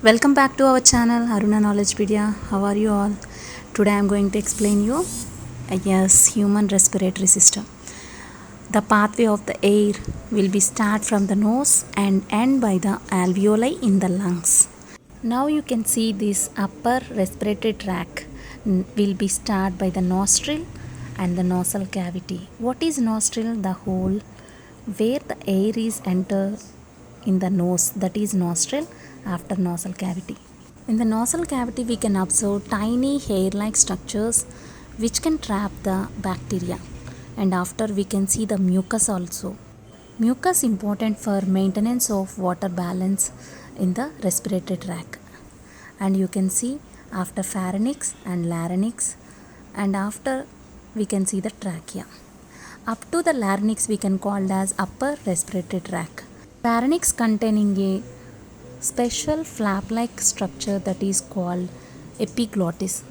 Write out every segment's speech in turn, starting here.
Welcome back to our channel Aruna Knowledgepedia. How are you all? Today I am going to explain you human respiratory system. The pathway of the air will be start from the nose and end by the alveoli in the lungs. Now you can see this upper respiratory tract will be start by the nostril and the nasal cavity. What is nostril? The hole where the air is enter in the nose, that is nostril after nasal cavity. In the nasal cavity we can observe tiny hair-like structures which can trap the bacteria, and after we can see the mucus also. Mucus important for maintenance of water balance in the respiratory tract, and you can see after pharynx and larynx, and after we can see the trachea. Up to the larynx we can call as upper respiratory tract. Pharynx containing a special flap-like structure that is called epiglottis.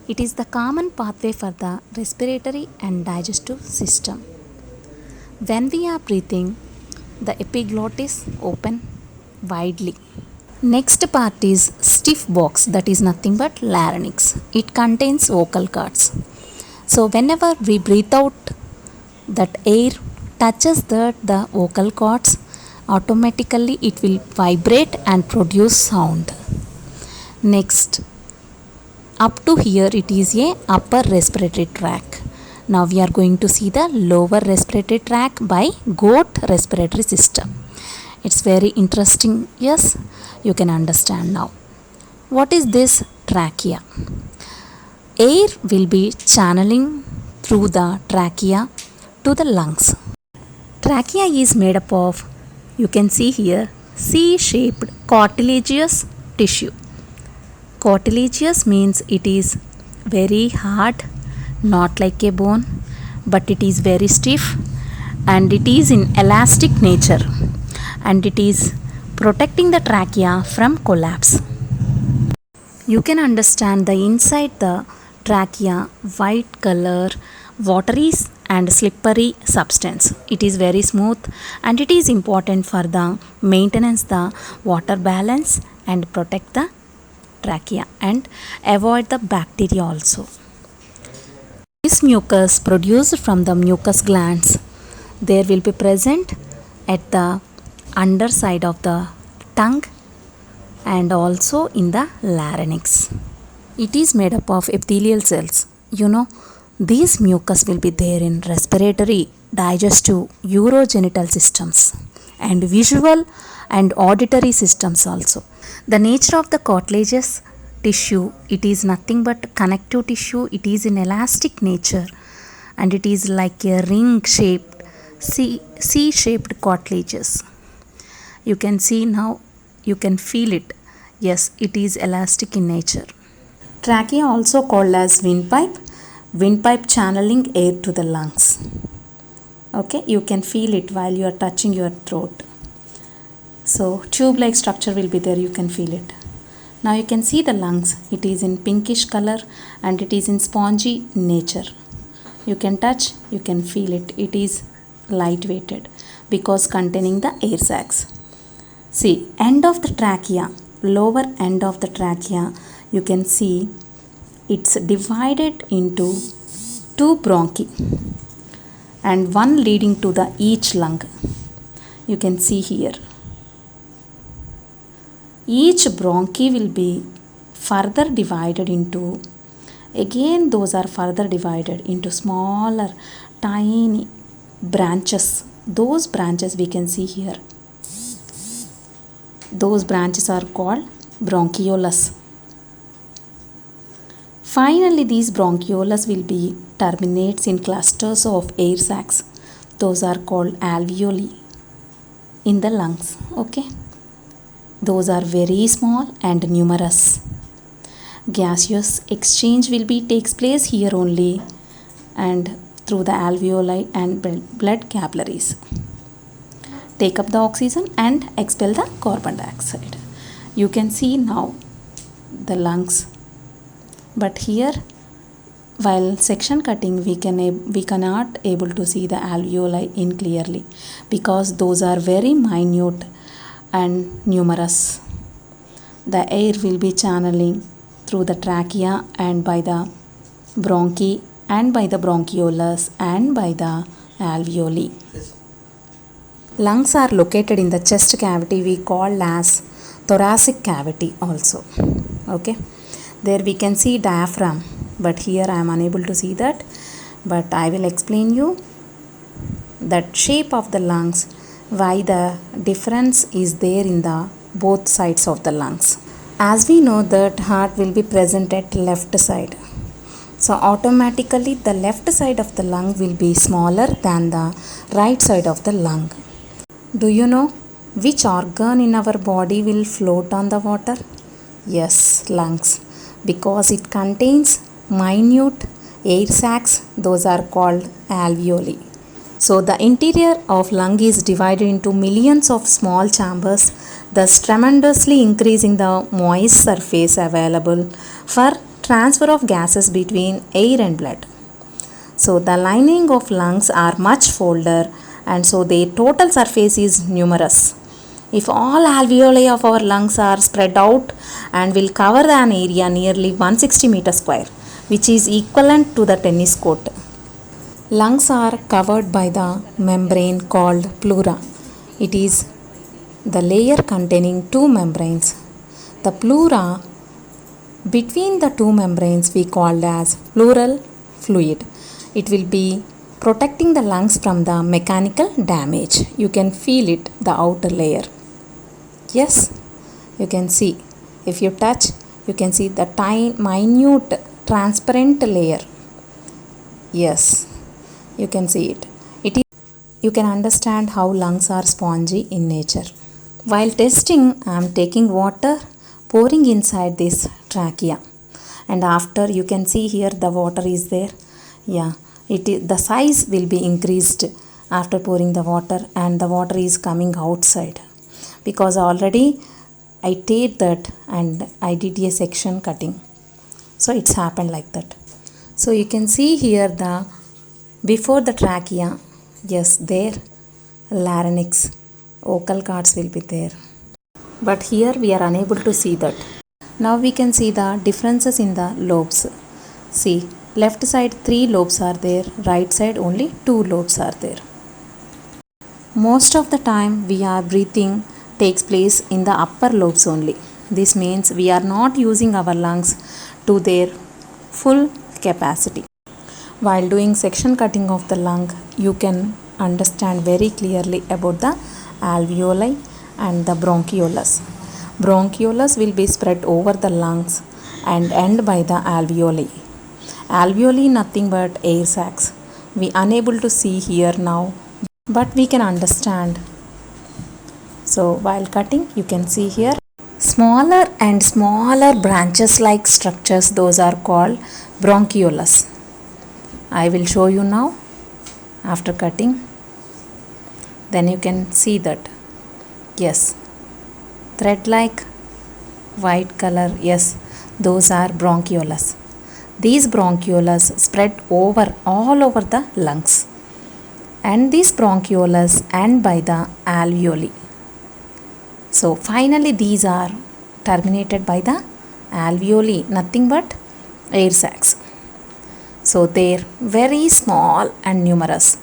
It is the common pathway for the respiratory and digestive system. When we are breathing, the epiglottis open widely. Next part is stiff box, that is nothing but larynx. It contains vocal cords. So whenever we breathe out, that air touches the vocal cords, automatically it will vibrate and produce sound. Next, up to here it is a upper respiratory tract. Now we are going to see the lower respiratory tract by goat respiratory system. It's very interesting. Yes, you can understand now. What is this trachea? Air will be channeling through the trachea to the lungs. Trachea is made up of, you can see here, C-shaped cartilaginous tissue. Cartilaginous means it is very hard, not like a bone, but it is very stiff and it is in elastic nature, and it is protecting the trachea from collapse. You can understand the inside the trachea white color, watery and slippery substance. It is very smooth and it is important for the maintenance the water balance and protect the trachea and avoid the bacteria also. This mucus produced from the mucus glands, there will be present at the underside of the tongue and also in the larynx. It is made up of epithelial cells. These mucus will be there in respiratory, digestive, urogenital systems and visual and auditory systems also. The nature of the cartilaginous tissue, it is nothing but connective tissue. It is in elastic nature and it is like a ring shaped, C-shaped cartilages. You can see now, you can feel it. Yes, it is elastic in nature. Trachea also called as windpipe channeling air to the lungs. Okay, you can feel it while you are touching your throat. So tube-like structure will be there, you can feel it. Now you can see the lungs. It is in pinkish color and it is in spongy nature. You can touch, you can feel it. It is light-weighted because containing the air sacs. See, end of the trachea, lower end of the trachea, you can see it's divided into two bronchi and one leading to the each lung. You can see here. Each bronchi will be further divided into, again those are further divided into smaller tiny branches. Those branches we can see here. Those branches are called bronchioles. Finally, these bronchioles will be terminates in clusters of air sacs. Those are called alveoli in the lungs. Okay, those are very small and numerous. Gaseous exchange will be takes place here only and through the alveoli and blood capillaries. Take up the oxygen and expel the carbon dioxide. You can see now the lungs. But here, while section cutting, we cannot able to see the alveoli in clearly because those are very minute and numerous. the air will be channeling through the trachea and by the bronchi and by the bronchioles and by the alveoli. Lungs are located in the chest cavity we call as thoracic cavity also. Okay, there we can see diaphragm, but here I am unable to see that, but I will explain you that shape of the lungs, why the difference is there in the both sides of the lungs. As we know that heart will be present at left side, so automatically the left side of the lung will be smaller than the right side of the lung. Do you know which organ in our body will float on the water? Yes, lungs, because it contains minute air sacs, those are called alveoli. So the interior of lung is divided into millions of small chambers, thus tremendously increasing the moist surface available for transfer of gases between air and blood. So the lining of lungs are much folder, and so their total surface is numerous. If all alveoli of our lungs are spread out and will cover an area nearly 160 meter square, which is equivalent to the tennis court. Lungs are covered by the membrane called pleura. It is the layer containing two membranes. The pleura between the two membranes we called as pleural fluid. It will be protecting the lungs from the mechanical damage. You can feel it, the outer layer. Yes, you can see. If you touch, you can see the tiny, minute, transparent layer. Yes, you can see it. You can understand how lungs are spongy in nature. While testing, I am taking water, pouring inside this trachea, and after you can see here the water is there. Yeah, the size will be increased after pouring the water, and the water is coming outside because already I did that and I did a section cutting, so it's happened like that. So you can see here the before the trachea, yes, there larynx, vocal cords will be there, but here we are unable to see that. Now we can see the differences in the lobes. See, left side 3 lobes are there, right side only 2 lobes are there. Most of the time we are breathing takes place in the upper lobes only. This means we are not using our lungs to their full capacity. While doing section cutting of the lung, you can understand very clearly about the alveoli and the bronchioles. Bronchioles will be spread over the lungs and end by the alveoli. Alveoli nothing but air sacs. We unable to see here now, but we can understand. So while cutting, you can see here smaller and smaller branches like structures, those are called bronchioles. I will show you now after cutting, then you can see that. Yes, thread like white color, yes, those are bronchioles. These bronchioles spread all over the lungs, and these bronchioles end by the alveoli. So finally these are terminated by the alveoli, nothing but air sacs. So they're very small and numerous.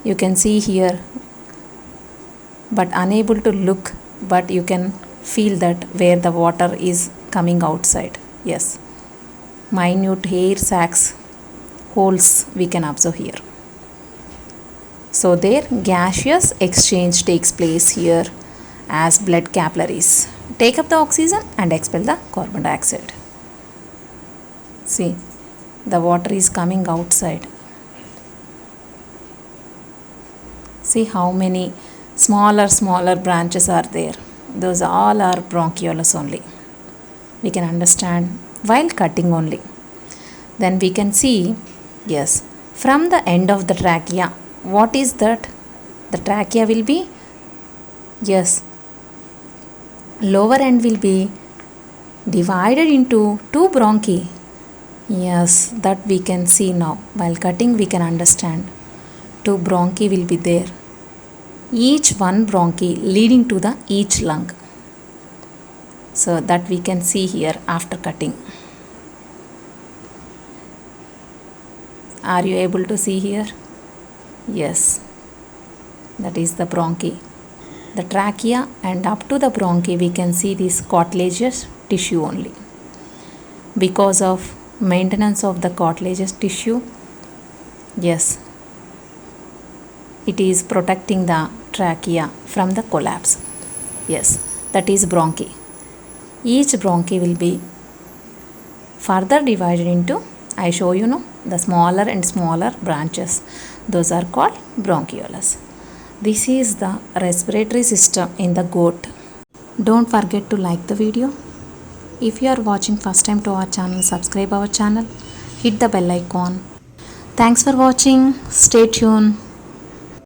You can see here, but unable to look, but you can feel that where the water is coming outside. Yes, minute air sacs holes we can observe here. So their gaseous exchange takes place here as blood capillaries take up the oxygen and expel the carbon dioxide. See, the water is coming outside. See how many smaller branches are there. Those all are bronchioles only. We can understand while cutting only. Then we can see, yes, from the end of the trachea, what is that? The trachea will be, yes, lower end will be divided into 2 bronchi. Yes, that we can see now. While cutting, we can understand 2 bronchi will be there, each one bronchi leading to the each lung. So that we can see here after cutting. Are you able to see here? Yes, that is the bronchi. The trachea and up to the bronchi we can see this cartilaginous tissue only. Because of maintenance of the cartilaginous tissue, yes, it is protecting the trachea from the collapse. Yes, that is bronchi. Each bronchi will be further divided into, I show you know, the smaller and smaller branches. Those are called bronchioles. This is the respiratory system in the goat. Don't forget to like the video. If you are watching first time to our channel, subscribe our channel, hit the bell icon. Thanks for watching. Stay tuned.